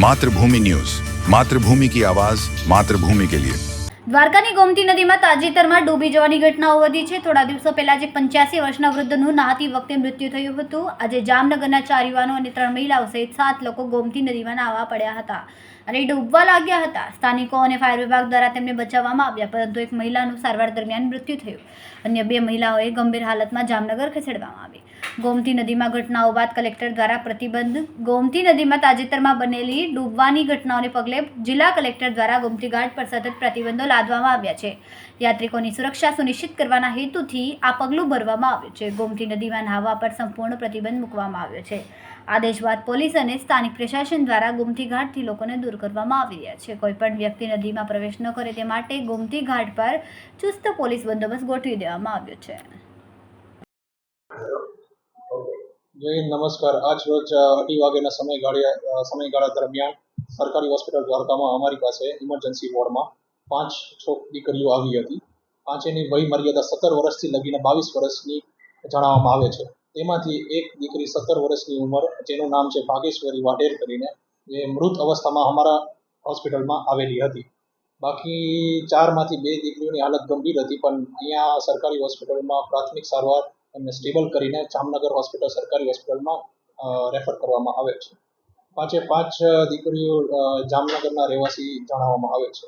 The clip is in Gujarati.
मातृभूमि न्यूज, मातृभूमि की आवाज, मातृभूमि के लिए। દ્વારકાની ગોમતી નદીમાં તાજેતરમાં ડૂબી જવાની ઘટનાઓ વધી છે। થોડા દિવસો પહેલા જ એક 85 વર્ષના વૃદ્ધનું નહાતી વખતે મૃત્યુ થયું હતું। આજે જામનગરના 4 યુવાનો અને 3 મહિલાઓ સહિત 7 લોકો ગોમતી નદીમાં નાહવા પડ્યા હતા અને ડૂબવા લાગ્યા હતા। સ્થાનિકો અને ફાયર વિભાગ દ્વારા તેમને બચાવવામાં આવ્યા, પરંતુ એક મહિલાનું સારવાર દરમિયાન મૃત્યુ થયું। અન્ય 2 મહિલાઓએ ગંભીર હાલતમાં જામનગર ખસેડવામાં આવી। ગોમતી નદીમાં ઘટનાઓ બાદ કલેક્ટર દ્વારા પ્રતિબંધ। ગોમતી નદીમાં તાજેતરમાં બનેલી ડૂબવાની ઘટનાઓને પગલે જિલ્લા કલેક્ટર દ્વારા ગોમતી ઘાટ પર સતત પ્રતિબંધો લાદવામાં આવ્યા છે। યાત્રિકોની સુરક્ષા સુનિશ્ચિત કરવાના હેતુથી આ પગલું ભરવામાં આવ્યું છે। ગોમતી નદીમાં નહાવા પર સંપૂર્ણ પ્રતિબંધ મૂકવામાં આવ્યો છે। આદેશ બાદ પોલીસ અને સ્થાનિક પ્રશાસન દ્વારા ગોમતી ઘાટથી લોકોને દૂર કરવામાં આવી રહ્યા છે। કોઈપણ વ્યક્તિ નદીમાં પ્રવેશ ન કરે તે માટે ગોમતી ઘાટ પર ચુસ્ત પોલીસ બંદોબસ્ત ગોઠવી દેવામાં આવ્યો છે। જય નમસ્કાર। આજ રોજ 8 વાગ્યાના સમયગાળા દરમિયાન સરકારી હોસ્પિટલ દ્વારકામાં અમારી પાસે ઇમરજન્સી વોર્ડમાં 5 દીકરીઓ આવી હતી। પાંચેની વય મર્યાદા 17 વર્ષથી લગીને 22 વર્ષની જણાવવામાં આવે છે। તેમાંથી એક દીકરી 17 વર્ષની ઉંમર, જેનું નામ છે ભાગેશ્વરી વાઢેર કરીને, જે મૃત અવસ્થામાં અમારા હોસ્પિટલમાં આવેલી હતી। બાકી 4માંથી 2 દીકરીઓની હાલત ગંભીર હતી, પણ અહીંયા સરકારી હોસ્પિટલમાં પ્રાથમિક સારવાર એમને સ્ટેબલ કરીને જામનગર હોસ્પિટલ સરકારી હોસ્પિટલમાં રેફર કરવામાં આવે છે। 5 દીકરીઓ જામનગરના રહેવાસી જણાવવામાં આવે છે।